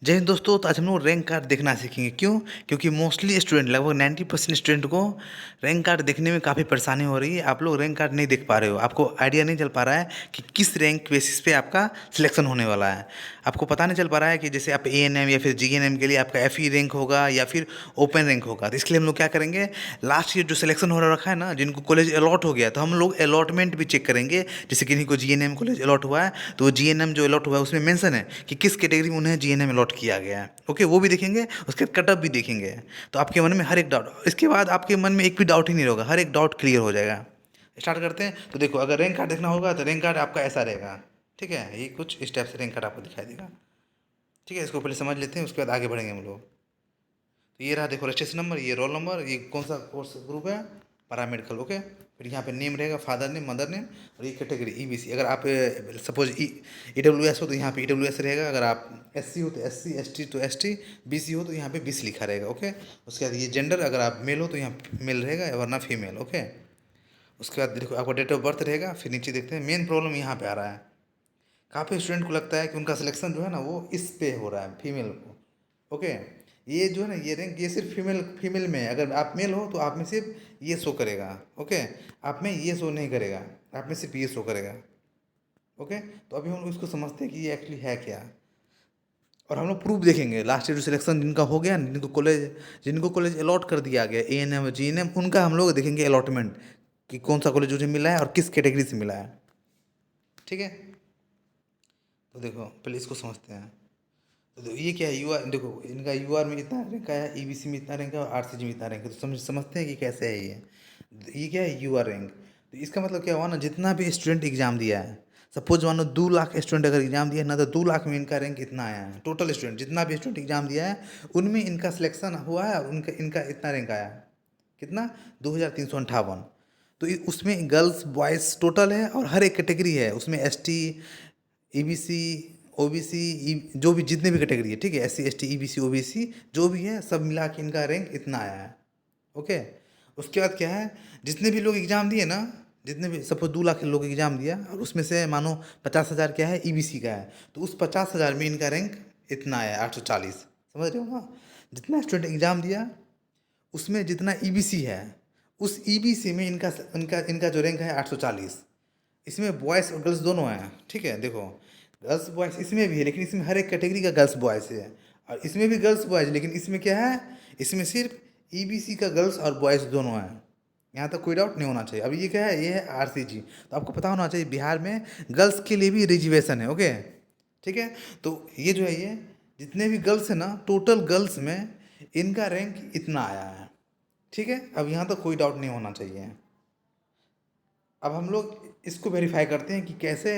जय हिंद दोस्तों। तो आज हम लोग रैंक कार्ड देखना सीखेंगे। क्यों? क्योंकि मोस्टली स्टूडेंट लगभग 90% स्टूडेंट को रैंक कार्ड देखने में काफ़ी परेशानी हो रही है। आप लोग रैंक कार्ड नहीं देख पा रहे हो, आपको आइडिया नहीं चल पा रहा है कि किस रैंक बेसिस पे आपका सिलेक्शन होने वाला है। आपको पता नहीं चल पा रहा है कि जैसे आप एएनएम या फिर जीएनएम के लिए आपका एफई रैंक होगा या फिर ओपन रैंक होगा। तो इसके लिए हम लोग क्या करेंगे, लास्ट ईयर जो सिलेक्शन हो रखा है ना, जिनको कॉलेज अलॉट हो गया, तो हम लोग अलॉटमेंट भी चेक करेंगे। जैसे किन्हीं को जीएनएम कॉलेज अलॉट हुआ है तो वो जीएनएम जो अलॉट हुआ है उसमें मेंशन है कि किस कैटेगरी में उन्हें जीएनएम अलॉट किया गया है। ओके, वो भी देखेंगे, उसके कट ऑफ भी देखेंगे। तो आपके मन में हर एक डाउट, इसके बाद आपके मन में एक भी डाउट ही नहीं होगा, हर एक डाउट क्लियर हो जाएगा। स्टार्ट करते हैं। तो देखो, अगर रैंक कार्ड देखना होगा तो रैंक कार्ड आपका ऐसा रहेगा। ठीक है, ये कुछ इस टाइप से रैंक कार्ड आपको दिखाई देगा। ठीक है, इसको पहले समझ लेते हैं, उसके बाद आगे बढ़ेंगे हम लोग। तो ये रहा, देखो रजिस्ट्रेशन नंबर, ये रोल नंबर, ये कौन सा कोर्स ग्रुप है, पैरामेडिकल। ओके, फिर यहाँ पे नेम रहेगा, फादर नेम, मदर नेम, और ये कैटेगरी ईबीसी। अगर आप सपोज ईडब्ल्यूएस हो तो यहाँ पे ईडब्ल्यूएस रहेगा। अगर आप एससी हो तो एससी, एसटी तो एसटी, बीसी हो तो यहाँ पे बीसी लिखा रहेगा। ओके, उसके बाद ये जेंडर, अगर आप मेल हो तो यहाँ मेल रहेगा, वरना फीमेल। ओके, उसके बाद देखो आपका डेट ऑफ बर्थ रहेगा। फिर नीचे देखते हैं, मेन प्रॉब्लम यहाँ पे आ रहा है। काफ़ी स्टूडेंट को लगता है कि उनका सिलेक्शन जो है ना वो इस पे हो रहा है, फीमेल को। ओके, ये जो है ना, ये रैंक ये सिर्फ फीमेल फीमेल में है। अगर आप मेल हो तो आप में सिर्फ ये शो करेगा। ओके, आप में ये शो नहीं करेगा, आप में सिर्फ ये शो करेगा। ओके, तो अभी हम लोग इसको समझते हैं कि ये एक्चुअली है क्या। और हम लोग प्रूफ देखेंगे, लास्ट ईयर जो सिलेक्शन जिनका हो गया, जिनको कॉलेज अलॉट कर दिया गया, एएनएम जीएनएम, उनका हम लोग देखेंगे अलॉटमेंट कि कौन सा कॉलेज मुझे मिला है और किस कैटेगरी से मिला है। ठीक है, तो देखो पहले इसको समझते हैं। तो ये क्या है, यूआर, देखो इनका यूआर में इतना रैंक आया, ईबीसी में इतना रैंक है और आरसीजी में इतना रैंक है। तो समझते हैं कि कैसे है ये क्या है, यूआर रैंक। तो इसका मतलब क्या हुआ ना, जितना भी स्टूडेंट एग्जाम दिया है, सपोज मानो 2 लाख स्टूडेंट अगर एग्जाम दिया है ना, तो 2 लाख में इनका रैंक इतना आया है। टोटल स्टूडेंट जितना भी स्टूडेंट एग्जाम दिया है उनमें इनका सिलेक्शन हुआ है और उनका इनका इतना रैंक आया है। कितना? 2358। तो उसमें गर्ल्स बॉयज़ टोटल है और हर एक कैटेगरी है उसमें, एसटी, ईबीसी, ओबीसी, जो भी जितने भी कैटेगरी है, ठीक है, एससी एसटी ईबीसी ओबीसी जो भी है, सब मिला के इनका रैंक इतना आया है। ओके, उसके बाद क्या है, जितने भी लोग एग्ज़ाम दिए ना, जितने भी सपोज 2 लाख लोग एग्ज़ाम दिया और उसमें से मानो 50,000 क्या है, ईबीसी का है, तो उस 50,000 में इनका रैंक इतना आया, 840। समझ रहे हो ना? जितना स्टूडेंट एग्ज़ाम दिया उसमें जितना ईबीसी है, उस ईबीसी में इनका इनका इनका जो रैंक है 840। इसमें बॉयज़ और गर्ल्स दोनों हैं। ठीक है, देखो गर्ल्स बॉयज़ इसमें भी है, लेकिन इसमें हर एक कैटेगरी का गर्ल्स बॉयज़ है। और इसमें भी गर्ल्स बॉयज़, लेकिन इसमें क्या है, इसमें सिर्फ ईबीसी का गर्ल्स और बॉयज़ दोनों हैं। यहाँ तक कोई डाउट नहीं होना चाहिए। अब ये क्या है, ये है आरसीजी। तो आपको पता होना चाहिए बिहार में गर्ल्स के लिए भी रिजर्वेशन है। ओके, ठीक है, तो ये जो है, ये जितने भी गर्ल्स हैं ना, टोटल गर्ल्स में इनका रैंक इतना आया है। ठीक है, अब यहाँ तक कोई डाउट नहीं होना चाहिए। अब हम लोग इसको वेरीफाई करते हैं कि कैसे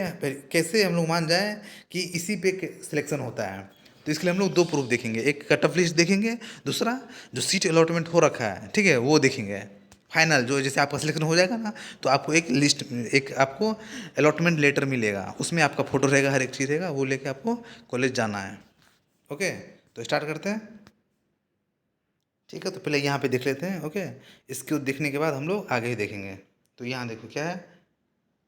कैसे हम लोग मान जाएं कि इसी पे सिलेक्शन होता है। तो इसके लिए हम लोग दो प्रूफ देखेंगे, एक कट ऑफ लिस्ट देखेंगे, दूसरा जो सीट अलॉटमेंट हो रखा है, ठीक है, वो देखेंगे। फाइनल जो जैसे आपका सिलेक्शन हो जाएगा ना, तो आपको एक लिस्ट, एक आपको अलॉटमेंट लेटर मिलेगा, उसमें आपका फ़ोटो रहेगा, हर एक चीज़ रहेगा, वो लेके आपको कॉलेज जाना है। ओके, तो स्टार्ट करते हैं। ठीक है, तो पहले यहाँ पे देख लेते हैं। ओके, इसको देखने के बाद हम लोग आगे ही देखेंगे। तो यहाँ देखो क्या है,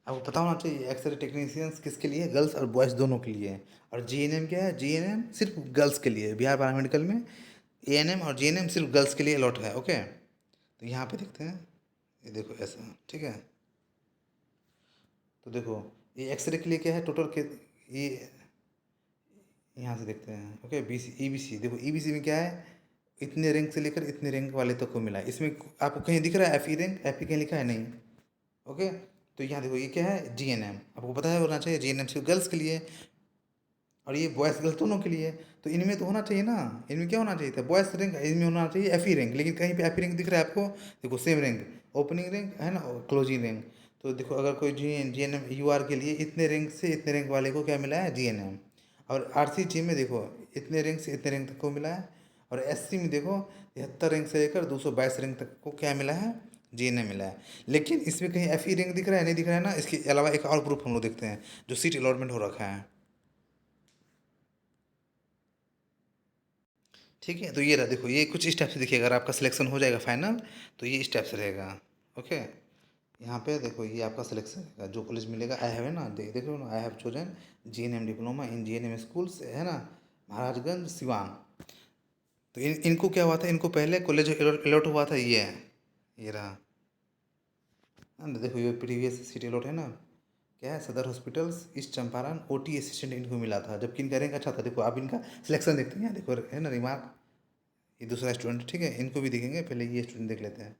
आपको पता होना चाहिए एक्सरे टेक्नीशियंस किसके लिए, गर्ल्स और बॉयज़ दोनों के लिए है। और जीएनएम क्या है, जीएनएम सिर्फ गर्ल्स के लिए है। बिहार पैरामेडिकल में एएनएम और जीएनएम सिर्फ गर्ल्स के लिए अलॉट है। ओके, तो यहाँ पे देखते हैं, ये देखो ऐसा। ठीक है, तो देखो ये एक्सरे के लिए क्या है, टोटल के ये यहाँ से देखते हैं। ओके, बीसी ईबीसी, देखो ईबीसी में क्या है, इतने रैंक से लेकर इतने रैंक वाले तक को मिला है। इसमें आपको कहीं दिख रहा है एफई रैंक, एफई कहीं लिखा है नहीं। ओके, तो यहाँ देखो ये क्या है, जीएनएम, आपको पता है होना चाहिए जीएनएम सिर्फ गर्ल्स के लिए, और ये बॉयज़ गर्ल्स दोनों के लिए। तो इनमें तो होना चाहिए ना, इनमें क्या होना चाहिए था, बॉयज़ रैंक, इनमें होना चाहिए एफई रैंक, लेकिन कहीं पे एफई रैंक दिख रहा है आपको। देखो सेम रैंक, ओपनिंग रैंक है ना, और क्लोजिंग रैंक। तो देखो अगर कोई जी एन एम यू आर के लिए इतने रैंक से इतने रैंक वाले को क्या मिला है, जी एन एम। और आर सी जी में देखो इतने रैंक से इतने रैंक तक को मिला है। और एस सी में देखो 73 रैंक से लेकर 222 रैंक तक को क्या मिला है, जी एन एम मिला है। लेकिन इसमें कहीं एफ ई रैंक दिख रहा है, नहीं दिख रहा है ना। इसके अलावा एक और प्रूफ हम लोग देखते हैं, जो सीट अलॉटमेंट हो रखा है। ठीक है, तो ये रहा, देखो ये कुछ इस टाइप से देखिए, अगर आपका सिलेक्शन हो जाएगा फाइनल, तो ये इस टाइप से रहेगा। ओके, यहाँ पे देखो ये आपका सिलेक्शन रहेगा, जो कॉलेज मिलेगा, आई हैव है ना, देख रहे हो ना, I have chosen G N M diploma in G N M schools, है ना, महाराजगंज सिवान। तो इनको क्या हुआ था, इनको पहले कॉलेज अलॉट हुआ था, ये है, ये रहा। हाँ, देखो ये प्रीवियस सीट अलॉट है ना, क्या है, सदर hospitals east Champaran OT assistant इनको मिला था, जबकि इनका रैंक अच्छा था। देखो आप इनका सिलेक्शन देखते हैं यहाँ, देखो है ना रिमार्क, ये दूसरा स्टूडेंट, ठीक है, इनको भी देखेंगे, पहले ये स्टूडेंट देख लेते हैं।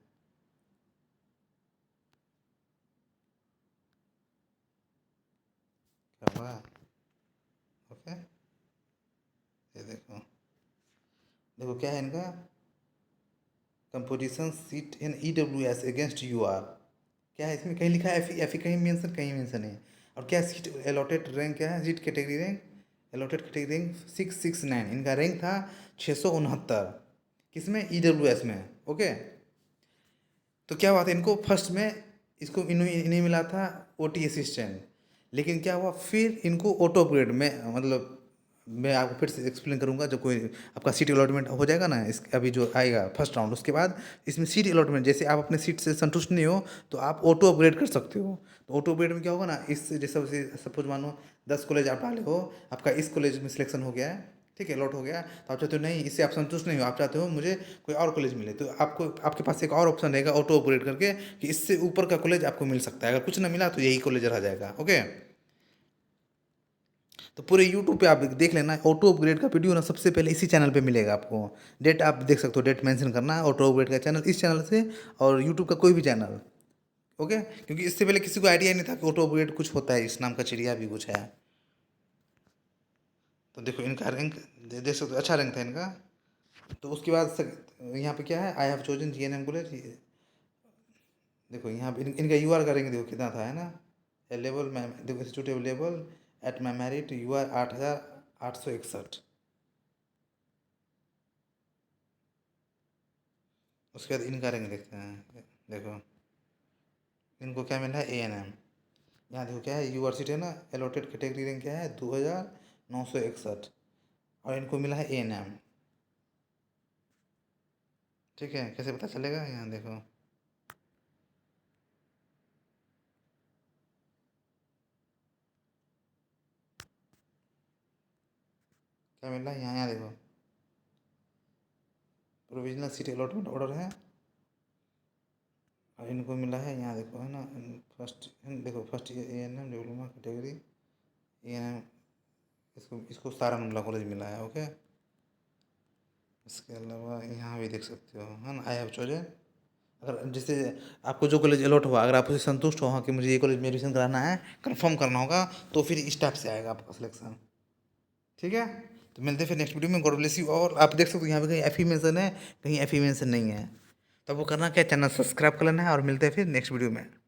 क्या हुआ, ओके, ये देखो, देखो क्या है इनका, कंपोजिशन सीट इन EWS अगेंस्ट UR, क्या है इसमें, कहीं लिखा है एफ कहीं मेंशन, कहीं मेंशन है। और क्या सीट अलॉटेड रैंक, क्या है seat category rank, allotted category rank 669, इनका रैंक था 669, किसमें, EWS में, ओके। तो क्या हुआ था, इनको फर्स्ट में इसको इन्हें मिला था OT असिस्टेंट, लेकिन क्या हुआ फिर इनको ऑटो अपग्रेड में, मतलब मैं आपको फिर से एक्सप्लेन करूंगा जब कोई आपका सीट अलॉटमेंट हो जाएगा ना, इस अभी जो आएगा फर्स्ट राउंड, उसके बाद इसमें सीट अलॉटमेंट, जैसे आप अपने सीट से संतुष्ट नहीं हो तो आप ऑटो अपग्रेड कर सकते हो। तो ऑटो अपग्रेड में क्या होगा ना, इस जैसे सपोज मानो 10 कॉलेज आप डाले हो, आपका इस कॉलेज में सिलेक्शन हो गया है, ठीक है, अलॉट हो गया, तो आप चाहते हो नहीं, इससे आप संतुष्ट नहीं हो, आप चाहते हो मुझे कोई और कॉलेज मिले, तो आपको आपके पास एक और ऑप्शन रहेगा ऑटो अपग्रेड करके, कि इससे ऊपर का कॉलेज आपको मिल सकता है, अगर कुछ ना मिला तो यही कॉलेज रह जाएगा, ओके। तो पूरे यूट्यूब पे आप देख लेना, ऑटो अपग्रेड का वीडियो ना सबसे पहले इसी चैनल पे मिलेगा आपको। डेट आप देख सकते हो, डेट मेंशन करना है, ऑटो अपग्रेड का चैनल इस चैनल से, और यूट्यूब का कोई भी चैनल, ओके, क्योंकि इससे पहले किसी को आइडिया नहीं था कि ऑटो अपग्रेड कुछ होता है, इस नाम का चिड़िया भी कुछ है। तो देखो इनका रैंक देख सकते हो, अच्छा रैंक था इनका। तो उसके बाद यहाँ पे क्या है, आई हैव चोजन GNM कॉलेज, देखो यहाँ पे इनका UR का रैंक देखो कितना था, है ना, लेवल में देखो, institute level at my merit UR 8861। उसके बाद इनका रैंक देखते हैं, देखो इनको क्या मिला है, ANM, यहाँ देखो क्या है, यूनिवर्सिटी है ना, एलोटेड कैटेगरी रैंक क्या है, 2961, और इनको मिला है ANM, ठीक है, कैसे पता चलेगा, यहाँ देखो, क्या मिला है, यहाँ देखो, प्रोविजनल सीट अलॉटमेंट ऑर्डर है, और इनको मिला है, यहाँ देखो, है ना, फर्स्ट देखो, first ANM diploma category ANM, इसको सारंगला कॉलेज मिला है, ओके। इसके अलावा यहाँ भी देख सकते हो, है ना, आई हैव चोजन, अगर जैसे आपको जो कॉलेज अलॉट हुआ, अगर आप उससे संतुष्ट हो, हाँ कि मुझे ये कॉलेज में एडमिशन कराना है, कंफर्म करना होगा, तो फिर इस टाइप से आएगा आपका सिलेक्शन, ठीक है। तो मिलते हैं फिर नेक्स्ट वीडियो में, गॉड ब्लेस यू। और आप देख सकते हो यहाँ पे कहीं एफ मेंशन है, कहीं एफ मेंशन नहीं है, तो आपको करना क्या, चैनल सब्सक्राइब कर लेना है, और मिलते हैं फिर नेक्स्ट वीडियो में।